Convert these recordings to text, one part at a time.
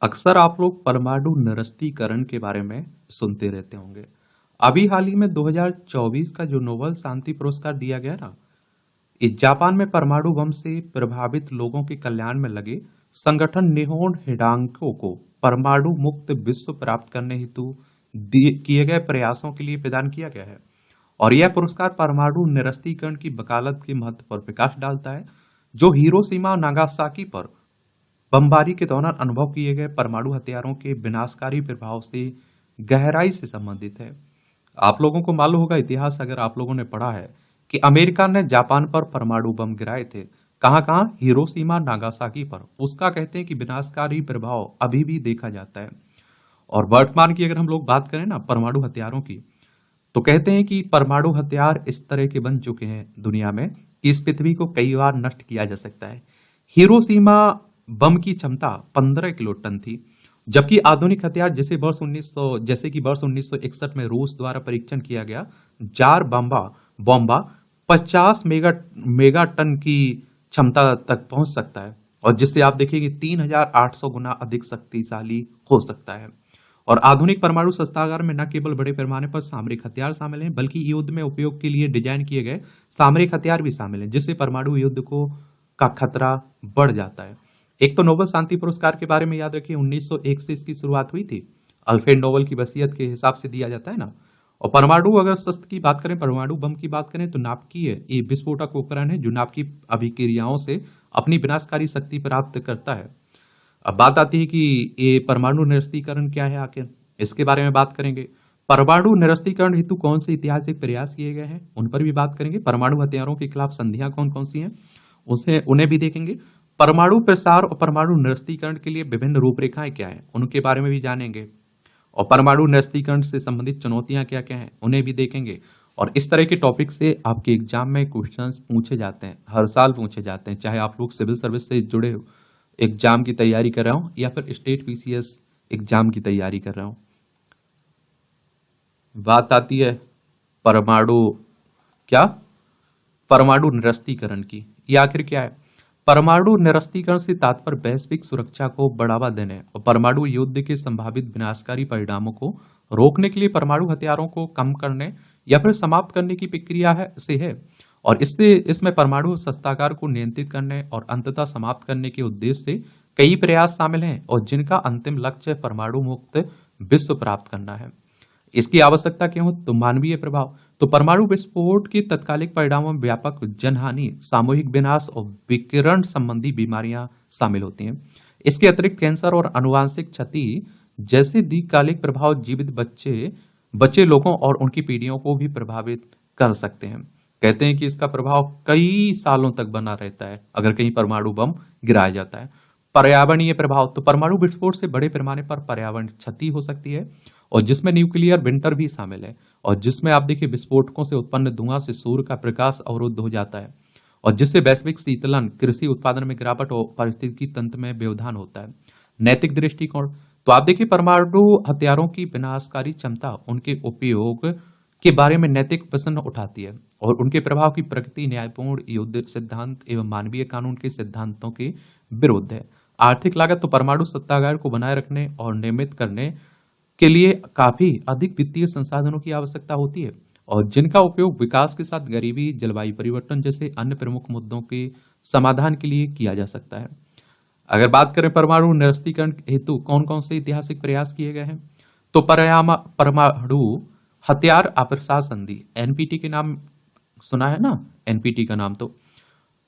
अक्सर आप लोग परमाणु निरस्त्रीकरण के बारे में सुनते रहते होंगे। अभी हाल ही में 2024 का जो नोबेल शांति पुरस्कार दिया गया ना, ये जापान में परमाणु बम से प्रभावित लोगों के कल्याण में लगे संगठन निहोन हिडांको को परमाणु मुक्त विश्व प्राप्त करने हेतु किए गए प्रयासों के लिए प्रदान किया गया है। और यह पुरस्कार परमाणु निरस्त्रीकरण की वकालत के महत्व पर प्रकाश डालता है, जो हिरोशिमा और नागासाकी पर बमबारी के दौरान अनुभव किए गए परमाणु हथियारों के विनाशकारी प्रभाव से गहराई से संबंधित है। आप लोगों को मालूम होगा, इतिहास अगर आप लोगों ने पढ़ा है, कि अमेरिका ने जापान पर परमाणु बम गिराए थे। कहां कहां? हिरोशिमा नागासाकी पर। उसका कहते हैं कि विनाशकारी प्रभाव अभी भी देखा जाता है। और वर्तमान की अगर हम लोग बात करें ना परमाणु हथियारों की, तो कहते हैं कि परमाणु हथियार इस तरह के बन चुके हैं दुनिया में कि इस पृथ्वी को कई बार नष्ट किया जा सकता है। हिरोशिमा बम की क्षमता 15 किलो टन थी, जबकि आधुनिक हथियार जैसे कि वर्ष 1961 में रूस द्वारा परीक्षण किया गया जार बॉम्बा 50 मेगा टन की क्षमता तक पहुंच सकता है, और जिससे आप देखिए कि 3800 गुना अधिक शक्तिशाली हो सकता है। और आधुनिक परमाणु शस्त्रागार में न केवल बड़े पैमाने पर सामरिक हथियार शामिल हैं, बल्कि युद्ध में उपयोग के लिए डिजाइन किए गए सामरिक हथियार भी शामिल हैं, जिससे परमाणु युद्ध को का खतरा बढ़ जाता है। एक तो नोबेल शांति पुरस्कार के बारे में याद रखिए, 1901 से इसकी शुरुआत हुई थी। अल्फ्रेड नोबेल की वसीयत के हिसाब से दिया जाता है ना। और परमाणु अगर शस्त्र की बात करें, परमाणु बम की बात करें, तो नाभिकीय ये विस्फोटक उपकरण है जो नाभिकीय अभिक्रियाओं से अपनी विनाशकारी शक्ति प्राप्त करता है। अब बात आती है कि ये परमाणु निरस्त्रीकरण क्या है, आखिर इसके बारे में बात करेंगे। परमाणु निरस्त्रीकरण हेतु कौन से ऐतिहासिक प्रयास किए गए हैं, उन पर भी बात करेंगे। परमाणु हथियारों के खिलाफ संधियां कौन कौन सी हैं, उन्हें भी देखेंगे। परमाणु प्रसार और परमाणु निरस्त्रीकरण के लिए विभिन्न रूपरेखाएं क्या हैं, उनके बारे में भी जानेंगे। और परमाणु निरस्त्रीकरण से संबंधित चुनौतियां क्या क्या हैं, उन्हें भी देखेंगे। और इस तरह के टॉपिक से आपके एग्जाम में क्वेश्चंस पूछे जाते हैं, हर साल पूछे जाते हैं, चाहे आप लोग सिविल सर्विस से जुड़े एग्जाम की तैयारी कर रहे हो या फिर स्टेट पीसीएस एग्जाम की तैयारी कर रहे हो। बात आती है परमाणु निरस्त्रीकरण की। ये आखिर क्या है? परमाणु निरस्त्रीकरण से तात्पर्य वैश्विक सुरक्षा को बढ़ावा देने और परमाणु युद्ध के संभावित विनाशकारी परिणामों को रोकने के लिए परमाणु हथियारों को कम करने या फिर समाप्त करने की प्रक्रिया है। और इसमें परमाणु शस्त्रागार को नियंत्रित करने और अंततः समाप्त करने के उद्देश्य से कई प्रयास शामिल हैं, और जिनका अंतिम लक्ष्य परमाणु मुक्त विश्व प्राप्त करना है। इसकी आवश्यकता क्यों हो? तो मानवीय प्रभाव। तो परमाणु विस्फोट के तत्कालिक परिणामों में व्यापक जनहानि, सामूहिक विनाश और विकिरण संबंधी बीमारियां शामिल होती हैं। इसके अतिरिक्त कैंसर और आनुवांशिक क्षति जैसे दीर्घकालिक प्रभाव जीवित बचे लोगों और उनकी पीढ़ियों को भी प्रभावित कर सकते हैं। कहते हैं कि इसका प्रभाव कई सालों तक बना रहता है अगर कहीं परमाणु बम गिराया जाता है। पर्यावरणीय प्रभाव। तो परमाणु विस्फोट से बड़े पैमाने पर पर्यावरण क्षति हो सकती है, और जिसमें न्यूक्लियर विंटर भी शामिल है, और जिसमें आप देखिए विस्फोटकों से उत्पन्न धुआं से सूर्य का प्रकाश अवरुद्ध हो जाता है, और जिससे वैश्विक शीतलन, कृषि उत्पादन में गिरावट और पारिस्थितिकी तंत्र में व्यवधान होता है। नैतिक दृष्टिकोण। तो आप देखिए परमाणु हथियारों की विनाशकारी क्षमता उनके उपयोग के बारे में नैतिक प्रश्न उठाती है, और उनके प्रभाव की प्रकृति न्यायपूर्ण युद्ध सिद्धांत एवं मानवीय कानून के सिद्धांतों के विरुद्ध है। आर्थिक लागत। तो परमाणु शस्त्रागार को बनाए रखने और निर्मित करने के लिए काफी अधिक वित्तीय संसाधनों की आवश्यकता होती है, और जिनका उपयोग विकास के साथ गरीबी, जलवायु परिवर्तन जैसे अन्य प्रमुख मुद्दों के समाधान के लिए किया जा सकता है। अगर बात करें परमाणु निरस्त्रीकरण हेतु कौन कौन से ऐतिहासिक प्रयास किए गए हैं, तो परमाणु हथियार अप्रसार संधि, एनपीटी के नाम सुना है ना, एनपीटी का नाम। तो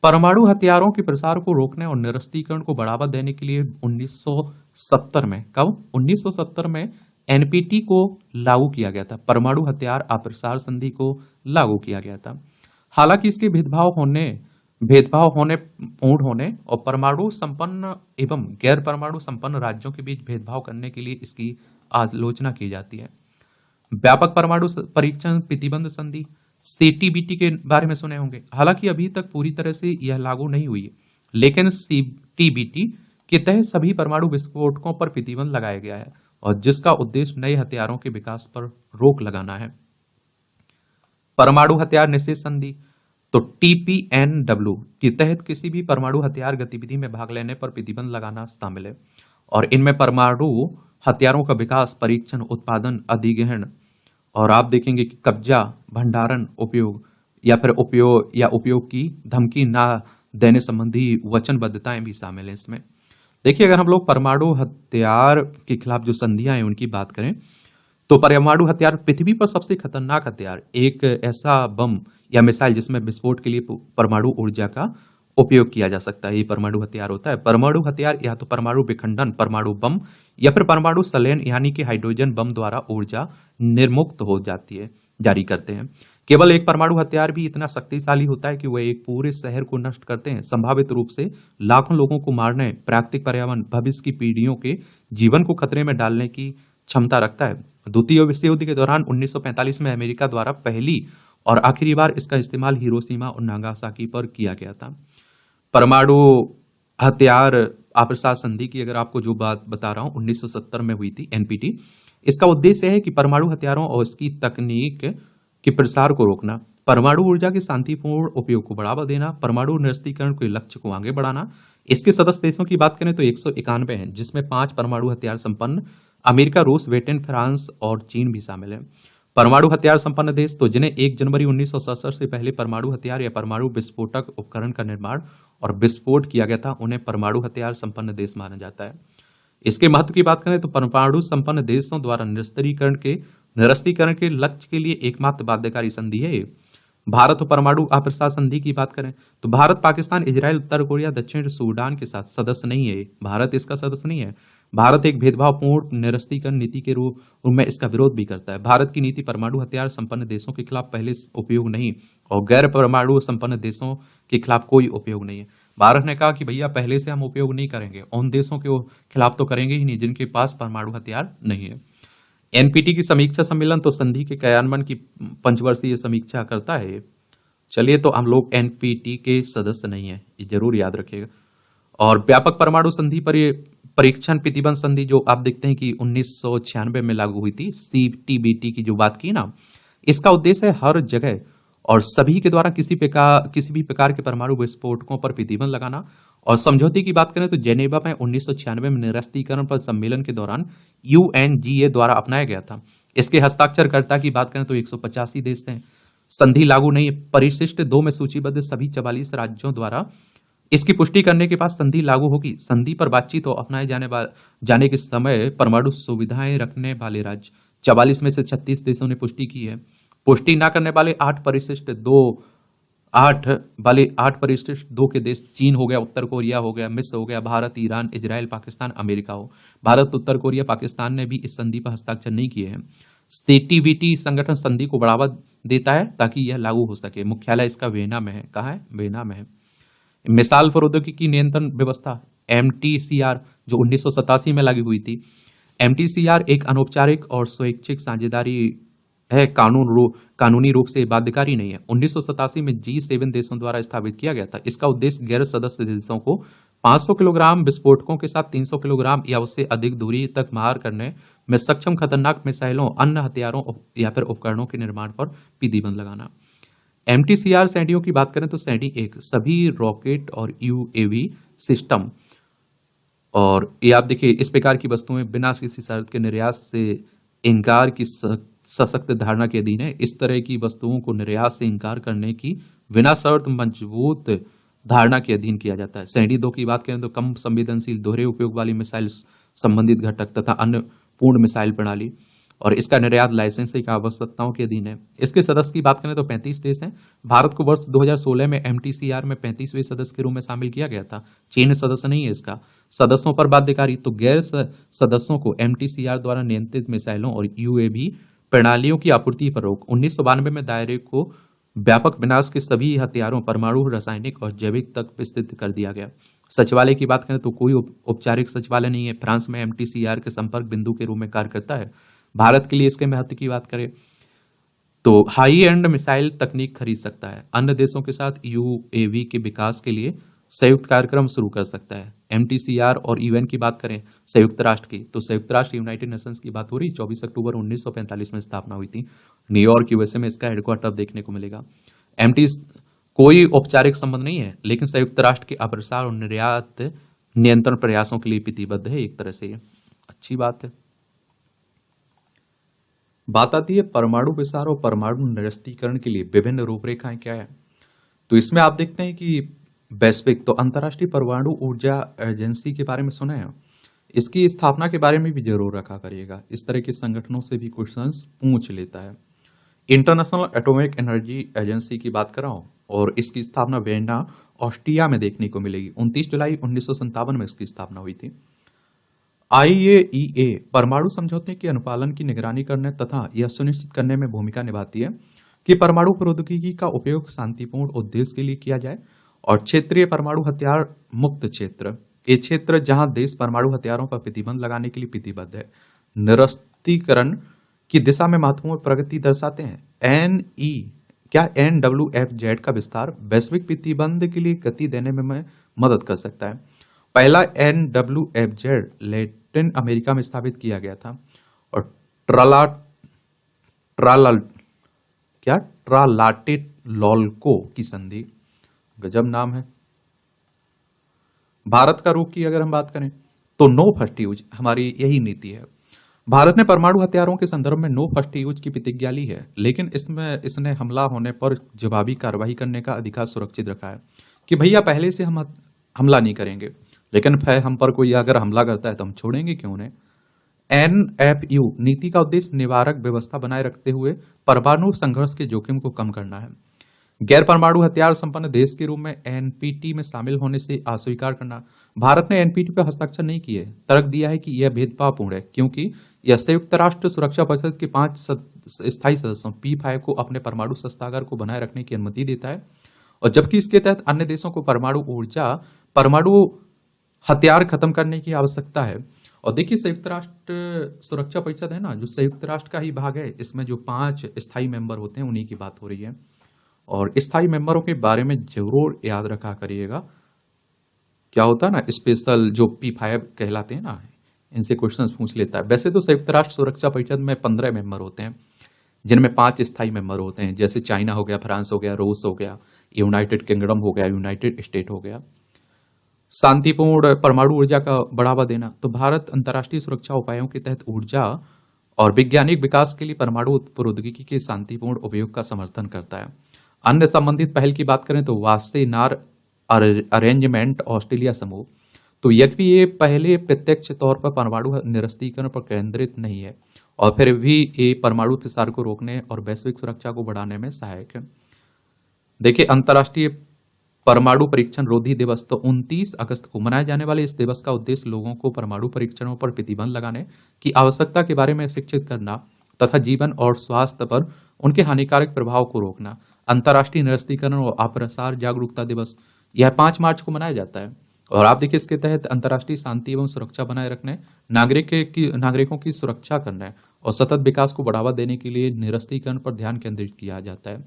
परमाणु हथियारों के प्रसार को रोकने और निरस्त्रीकरण को बढ़ावा देने के लिए 1970 में एनपीटी को लागू किया गया था। परमाणु हथियार अप्रसार संधि को लागू किया गया था। हालांकि इसके भेदभाव होने पूर्ण होने और परमाणु संपन्न एवं गैर परमाणु संपन्न राज्यों के बीच भेदभाव करने के लिए इसकी आलोचना की जाती है। व्यापक परमाणु परीक्षण प्रतिबंध संधि, सीटीबीटी के बारे में सुने होंगे। हालांकि अभी तक पूरी तरह से यह लागू नहीं हुई है, लेकिन सीटीबीटी के तहत सभी परमाणु विस्फोटकों पर प्रतिबंध लगाया गया है, और जिसका उद्देश्य नए हथियारों के विकास पर रोक लगाना है। परमाणु हथियार निषेध संधि। तो टीपीएनडब्ल्यू के तहत किसी भी परमाणु हथियार गतिविधि में भाग लेने पर प्रतिबंध लगाना शामिल है। और इनमें परमाणु हथियारों का विकास, परीक्षण, उत्पादन, अधिग्रहण और आप देखेंगे कि कब्जा, भंडारण, उपयोग या फिर उपयोग की धमकी ना देने संबंधी वचनबद्धताएं भी शामिल हैं इसमें। देखिए, अगर हम लोग परमाणु हथियार के खिलाफ जो संधियां हैं उनकी बात करें, तो परमाणु हथियार पृथ्वी पर सबसे खतरनाक हथियार, एक ऐसा बम या मिसाइल जिसमें विस्फोट के लिए परमाणु ऊर्जा का उपयोग किया जा सकता है, ये परमाणु हथियार होता है। परमाणु हथियार या तो परमाणु विखंडन, परमाणु बम या फिर परमाणु संलयन यानी कि हाइड्रोजन बम द्वारा ऊर्जा निर्मुक्त हो जाती है, जारी करते हैं। केवल एक परमाणु हथियार भी इतना शक्तिशाली होता है कि वह एक पूरे शहर को नष्ट करते हैं, संभावित रूप से लाखों लोगों को मारने, प्राकृतिक पर्यावरण, भविष्य की पीढ़ियों के जीवन को खतरे में डालने की क्षमता रखता है। द्वितीय विश्व युद्ध के दौरान 1945 में अमेरिका द्वारा पहली और आखिरी बार इसका इस्तेमाल हिरोशिमा और नागासाकी पर किया गया था। परमाणु हथियार आप्रसार संधि की अगर आपको जो बात बता रहा हूं 1970 में हुई थी, एनपीटी। इसका उद्देश्य है कि परमाणु हथियारों और इसकी तकनीक के प्रसार को रोकना, परमाणु ऊर्जा के शांतिपूर्ण उपयोग को बढ़ावा देना, परमाणु निरस्त्रीकरण के लक्ष्य को आगे बढ़ाना। इसके सदस्य देशों की बात करें तो 191 हैं, जिसमें 5 परमाणु हथियार संपन्न अमेरिका, रूस, ब्रिटेन, फ्रांस और चीन भी शामिल है। परमाणु हथियार संपन्न देश तो जिन्हें 1 जनवरी 1967 से पहले परमाणु हथियार या परमाणु विस्फोटक उपकरण का निर्माण और विस्फोट किया गया था, उन्हें परमाणु हथियार संपन्न देश माना जाता है। इसके महत्व की बात करें तो परमाणु संपन्न देशों द्वारा निरस्त्रीकरण के लक्ष्य के लिए एकमात्र बाध्यकारी संधि है। भारत और परमाणु अप्रसार संधि की बात करें तो भारत, पाकिस्तान, इजराइल, उत्तर कोरिया, दक्षिण सूडान के साथ सदस्य नहीं है। भारत इसका सदस्य नहीं है। भारत एक भेदभावपूर्ण निरस्त्रीकरण नीति के रूप में इसका विरोध भी करता है। भारत की नीति परमाणु हथियार संपन्न देशों के खिलाफ पहले उपयोग नहीं और गैर परमाणु संपन्न देशों के खिलाफ कोई उपयोग नहीं है। भारत ने कहा कि भैया पहले से हम उपयोग नहीं करेंगे, उन देशों के खिलाफ तो करेंगे ही नहीं जिनके पास परमाणु हथियार नहीं है। एनपीटी की समीक्षा सम्मेलन तो संधि के क्रियान्वयन की पंचवर्षीय समीक्षा करता है। चलिए, तो हम लोग एनपीटी के सदस्य नहीं है, ये जरूर याद रखिएगा। और व्यापक परमाणु संधि पर परीक्षण प्रतिबंध संधि जो आप देखते हैं कि 1996 में लागू हुई थी, सीटीबीटी की जो बात की ना, इसका उद्देश्य है हर जगह और सभी के द्वारा किसी भी प्रकार के परमाणु विस्फोटकों पर प्रतिबंध लगाना। और समझौते की बात करें तो जेनेवा में 1996 में निरस्त्रीकरण पर सम्मेलन के दौरान यूएनजीए द्वारा अपनाया गया था। इसके हस्ताक्षरकर्ता की बात करें तो 185 देश हैं। संधि लागू नहीं है। परिशिष्ट 2 में सूचीबद्ध सभी 44 राज्यों द्वारा इसकी पुष्टि करने के बाद संधि लागू होगी। संधि पर बातचीत और अपनाए जाने के समय परमाणु सुविधाएं रखने वाले राज्य 44 में से 36 देशों ने पुष्टि की है। पुष्टि न करने वाले 8 परिशिष्ट 2 के देश चीन हो गया, उत्तर कोरिया हो गया, मिस्र हो गया, Bharat, Iran, Israel, Pakistan, America हो। भारत, उत्तर कोरिया, पाकिस्तान ने भी इस संधि पर हस्ताक्षर नहीं किए हैं। सीटीबीटी संगठन संधि को बढ़ावा देता है ताकि यह लागू हो सके। मुख्यालय इसका वियना में है। कहाँ है? वियना में है। मिसाइल प्रौद्योगिकी नियंत्रण व्यवस्था एमटीसीआर जो 1987 में लागू हुई थी। एमटीसीआर एक अनौपचारिक और स्वैच्छिक साझेदारी है, कानूनी रूप से बाध्यकारी नहीं है। 1987 में G7 देशों द्वारा स्थापित किया गया था। इसका उद्देश्य गैर सदस्य देशों को 500 किलोग्राम विस्फोटकों के साथ 300 किलोग्राम या उससे अधिक दूरी तक मार करने में सक्षम खतरनाक मिसाइलों, अन्य हथियारों या फिर उपकरणों के निर्माण पर प्रतिबंध लगाना। एमटीसीआर सैंडियों की बात करें तो सैंडी एक सभी रॉकेट और यूएवी सिस्टम, और ये आप देखिए इस प्रकार की वस्तुएं बिना किसी शर्त के निर्यात से इनकार की सशक्त धारणा के अधीन है। इस तरह की वस्तुओं को निर्यात से इनकार करने की बिना शर्त मजबूत धारणा के अधीन किया जाता है। सैंडी 2 की बात करें तो कम संवेदनशील, दोहरे उपयोग वाली मिसाइल संबंधित घटक तथा अन्य पूर्ण मिसाइल प्रणाली, और इसका निर्यात लाइसेंस की आवश्यकताओं के अधीन है। इसके सदस्य की बात करें तो 35 देश हैं। भारत को वर्ष 2016 में एमटीसीआर में 35वें सदस्य के रूप में शामिल किया गया था। चीन सदस्य नहीं है इसका। सदस्यों पर बाध्यकारी तो गैर सदस्यों को एमटीसीआर द्वारा नियंत्रित मिसाइलों और यूएवी प्रणालियों की आपूर्ति पर रोक। 1992 में दायरे को व्यापक विनाश के सभी हथियारों, परमाणु, रासायनिक और जैविक तक विस्तृत कर दिया गया। सचिवालय की बात करें तो कोई औपचारिक सचिवालय नहीं है। फ्रांस में एमटीसीआर के संपर्क बिंदु के रूप में कार्य करता है। भारत के लिए इसके महत्व की बात करें तो हाई एंड मिसाइल तकनीक खरीद सकता है। अन्य देशों के साथ यूएवी के विकास के लिए संयुक्त कार्यक्रम शुरू कर सकता है। एमटीसीआर और यूएन की बात करें संयुक्त राष्ट्र की तो संयुक्त राष्ट्र यूनाइटेड नेशंस की बात हो रही। 24 अक्टूबर 1945 में स्थापना हुई थी। न्यूयॉर्क यूएसए में इसका हेडक्वार्टर देखने को मिलेगा। एमटी कोई औपचारिक संबंध नहीं है, लेकिन संयुक्त राष्ट्र के अप्रसार और निर्यात नियंत्रण प्रयासों के लिए प्रतिबद्ध है। एक तरह से ये अच्छी बात है। बात आती है परमाणु विस्तार और परमाणु निरस्त्रीकरण के लिए विभिन्न रूपरेखाएं क्या है। तो इसमें आप देखते हैं कि वैश्विक तो अंतर्राष्ट्रीय परमाणु ऊर्जा एजेंसी के बारे में सुना है। इसकी स्थापना के बारे में भी जरूर रखा करिएगा, इस तरह के संगठनों से भी क्वेश्चंस पूछ लेता है। इंटरनेशनल एटॉमिक एनर्जी एजेंसी की बात कर रहा हूं और इसकी स्थापना वियना ऑस्ट्रिया में देखने को मिलेगी। 29 जुलाई 1957 में इसकी स्थापना हुई थी। IAEA परमाणु समझौते के अनुपालन की निगरानी करने तथा यह सुनिश्चित करने में भूमिका निभाती है कि परमाणु प्रौद्योगिकी का उपयोग शांतिपूर्ण उद्देश्य के लिए किया जाए और क्षेत्रीय परमाणु हथियार मुक्त क्षेत्र, ये क्षेत्र जहां देश परमाणु हथियारों पर प्रतिबंध लगाने के लिए प्रतिबद्ध है, निरस्त्रीकरण की दिशा में महत्वपूर्ण प्रगति दर्शाते हैं। NWFZ का विस्तार वैश्विक प्रतिबंध के लिए गति देने में मदद कर सकता है। पहला NWFZ लैटिन अमेरिका में स्थापित किया गया था और ट्रालाटेलोल्को की संधि, गजब नाम है। भारत का रुख की अगर हम बात करें तो नो फर्स्ट यूज हमारी यही नीति है। भारत ने परमाणु हथियारों के संदर्भ में नो फर्स्ट यूज की प्रतिज्ञा ली है, लेकिन इसने हमला होने पर जवाबी कार्रवाई करने का अधिकार सुरक्षित रखा है कि भैया पहले से हम हमला नहीं करेंगे, लेकिन हम पर कोई अगर हमला करता है तो हम छोड़ेंगे क्यों उन्हें। NFU नीति का उद्देश्य निवारक व्यवस्था बनाए रखते हुए परमाणु संघर्ष के जोखिम को कम करना है। गैर परमाणु हथियार संपन्न देश के रूप में NPT में शामिल होने से अस्वीकार करना। भारत ने NPT पर हस्ताक्षर नहीं किए, तर्क दिया है कि यह भेदभावपूर्ण है क्योंकि यह संयुक्त राष्ट्र सुरक्षा परिषद के 5 स्थायी सदस्यों P5 को अपने परमाणु शस्त्रागार को बनाए रखने की अनुमति देता है, और जबकि इसके तहत अन्य देशों को परमाणु हथियार खत्म करने की आवश्यकता है। और देखिए संयुक्त राष्ट्र सुरक्षा परिषद है ना, जो संयुक्त राष्ट्र का ही भाग है, इसमें जो 5 स्थायी मेंबर होते हैं उन्हीं की बात हो रही है। और स्थायी मेंबरों के बारे में जरूर याद रखा करिएगा, क्या होता है ना स्पेशल जो P5 कहलाते हैं ना, इनसे क्वेश्चंस पूछ लेता है। वैसे तो संयुक्त राष्ट्र सुरक्षा परिषद में 15 मेंबर होते हैं, जिनमें 5 स्थायी मेंबर होते हैं, जैसे चाइना हो गया, फ्रांस हो गया, रूस हो गया, यूनाइटेड किंगडम हो गया, यूनाइटेड स्टेट हो गया। शांतिपूर्ण परमाणु ऊर्जा का बढ़ावा देना, तो भारत अंतर्राष्ट्रीय सुरक्षा उपायों के तहत ऊर्जा और वैज्ञानिक विकास के लिए परमाणु प्रौद्योगिकी के शांतिपूर्ण उपयोग का समर्थन करता है। अन्य संबंधित पहल की बात करें तो वासेनार अरेंजमेंट ऑस्ट्रेलिया समूह, तो यद्यपि ये पहले प्रत्यक्ष तौर पर परमाणु निरस्त्रीकरण पर केंद्रित नहीं है और फिर भी ये परमाणु प्रसार को रोकने और वैश्विक सुरक्षा को बढ़ाने में सहायक है। देखिए अंतर्राष्ट्रीय परमाणु परीक्षण रोधी दिवस, तो 29 अगस्त को मनाए जाने वाले इस दिवस का उद्देश्य लोगों को परमाणु परीक्षणों पर प्रतिबंध लगाने की आवश्यकता के बारे में शिक्षित करना तथा जीवन और स्वास्थ्य पर उनके हानिकारक प्रभाव को रोकना। अंतर्राष्ट्रीय निरस्त्रीकरण और अप्रसार जागरूकता दिवस, यह 5 मार्च को मनाया जाता है। और आप देखिए इसके तहत अंतर्राष्ट्रीय शांति एवं सुरक्षा बनाए रखने, नागरिकों की सुरक्षा करने और सतत विकास को बढ़ावा देने के लिए निरस्त्रीकरण पर ध्यान केंद्रित किया जाता है।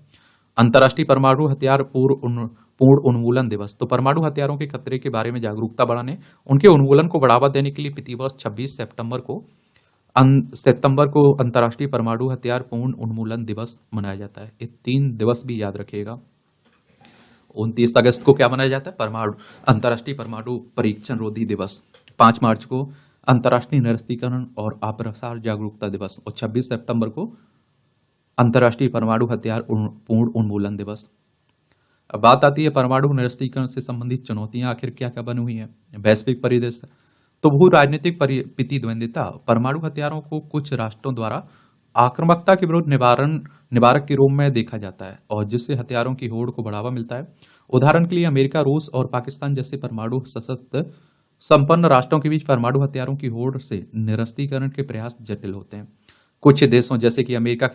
अंतर्राष्ट्रीय परमाणु हथियार पूर्ण उन्मूलन दिवस, तो परमाणु हथियारों के खतरे के बारे में जागरूकता बढ़ाने, उनके उन्मूलन को बढ़ावा देने के लिए प्रतिवर्ष 26 सितंबर को अंतर्राष्ट्रीय परमाणु हथियार पूर्ण उन्मूलन दिवस मनाया जाता है। ये 3 दिवस भी याद रखिएगा। 29 अगस्त को क्या मनाया जाता है? अंतर्राष्ट्रीय परमाणु परीक्षण रोधी दिवस। 5 मार्च को अंतर्राष्ट्रीय निरस्त्रीकरण और अप्रसार जागरूकता दिवस, और 26 सितंबर को अंतर्राष्ट्रीय परमाणु हथियार पूर्ण उन्मूलन दिवस। अब बात आती है परमाणु निरस्त्रीकरण से संबंधित चुनौतियां आखिर क्या क्या बनी हुई हैं। वैश्विक परिदृश्य, तो भू राजनीतिक प्रतिद्वंदिता, परमाणु हथियारों को कुछ राष्ट्रों द्वारा आक्रामकता के विरुद्ध निवारक के रूप में देखा जाता है और जिससे हथियारों की होड़ को बढ़ावा मिलता है। उदाहरण के लिए अमेरिका, रूस और पाकिस्तान जैसे परमाणु सशक्त संपन्न राष्ट्रों के बीच परमाणु हथियारों की होड़ से निरस्त्रीकरण के प्रयास जटिल होते हैं। कुछ देशों जैसे कि अमेरिका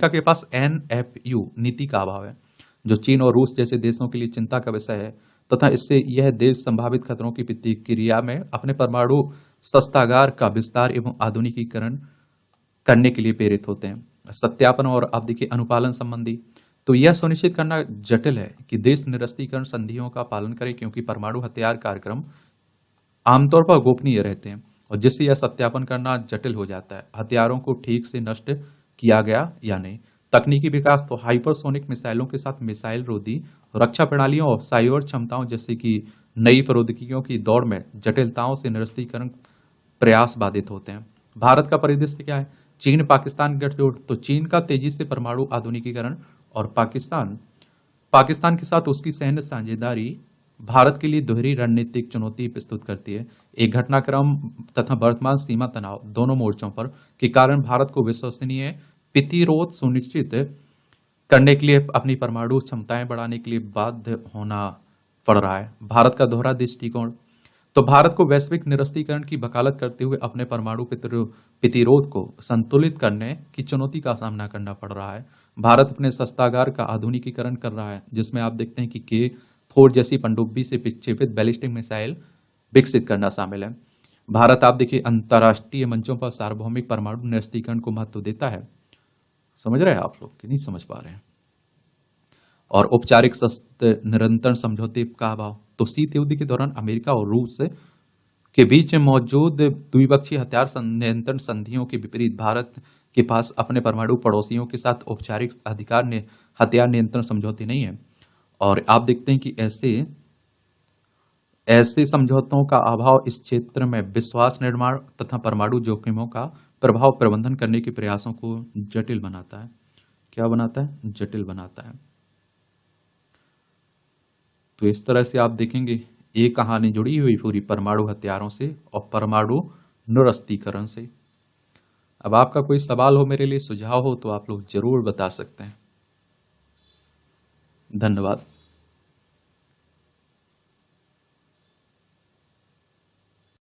के पास NFU नीति का अभाव है, जो चीन और रूस जैसे देशों के लिए चिंता का विषय है, तथा इससे यह देश संभावित खतरों की प्रतिक्रिया में अपने परमाणु शस्त्रागार का विस्तार एवं आधुनिकीकरण करने के लिए प्रेरित होते हैं। सत्यापन और अब देखिए अनुपालन संबंधी, तो यह सुनिश्चित करना जटिल है कि देश निरस्त्रीकरण संधियों का पालन करे, क्योंकि परमाणु हथियार कार्यक्रम आमतौर पर गोपनीय रहते हैं और जिससे यह सत्यापन करना जटिल हो जाता है हथियारों को ठीक से नष्ट किया गया या नहीं। तकनीकी विकास, तो हाइपरसोनिक मिसाइलों के साथ मिसाइल रोधी रक्षा प्रणालियों और साइबर क्षमताओं जैसे कि नई प्रौद्योगिकियों की दौड़ में जटिलताओं से निरस्त्रीकरण प्रयास बाधित होते हैं। भारत का परिदृश्य क्या है? चीन पाकिस्तान गठजोड़, तो चीन का तेजी से परमाणु आधुनिकीकरण और पाकिस्तान पाकिस्तान के साथ उसकी सैन्य साझेदारी भारत के लिए दोहरी रणनीतिक चुनौती प्रस्तुत करती है। एक घटनाक्रम तथा वर्तमान सीमा तनाव दोनों मोर्चों पर के कारण भारत को विश्वसनीय प्रतिरोध सुनिश्चित करने के लिए अपनी परमाणु क्षमताएं बढ़ाने के लिए बाध्य होना पड़ रहा है। भारत का दोहरा दृष्टिकोण, तो भारत को वैश्विक निरस्त्रीकरण की वकालत करते हुए अपने परमाणु प्रतिरोध को संतुलित करने की चुनौती का सामना करना पड़ रहा है। भारत अपने शस्त्रागार का आधुनिकीकरण कर रहा है, जिसमें आप देखते हैं कि K4 जैसी पनडुब्बी से विक्षेपित बैलिस्टिक मिसाइल विकसित करना शामिल है। भारत आप देखिए अंतर्राष्ट्रीय मंचों पर सार्वभौमिक परमाणु निरस्त्रीकरण को महत्व देता है। समझ रहे हैं आप लोग कि नहीं समझ पा रहे हैं? और औपचारिक शस्त्र निरंतर समझौते का अभाव, तो शीत युद्ध के दौरान अमेरिका और रूस के बीच में मौजूद द्विपक्षीय हथियार नियंत्रण संधियों के विपरीत भारत के पास अपने परमाणु पड़ोसियों के साथ औपचारिक हथियार नियंत्रण समझौते नहीं है। और आप देखते हैं कि ऐसे समझौतों का अभाव इस क्षेत्र में विश्वास निर्माण तथा परमाणु जोखिमों का प्रभाव प्रबंधन करने के प्रयासों को जटिल बनाता है। क्या बनाता है? जटिल बनाता है। तो इस तरह से आप देखेंगे ये कहानी जुड़ी हुई पूरी परमाणु हथियारों से और परमाणु निरस्त्रीकरण से। अब आपका कोई सवाल हो, मेरे लिए सुझाव हो, तो आप लोग जरूर बता सकते हैं। धन्यवाद।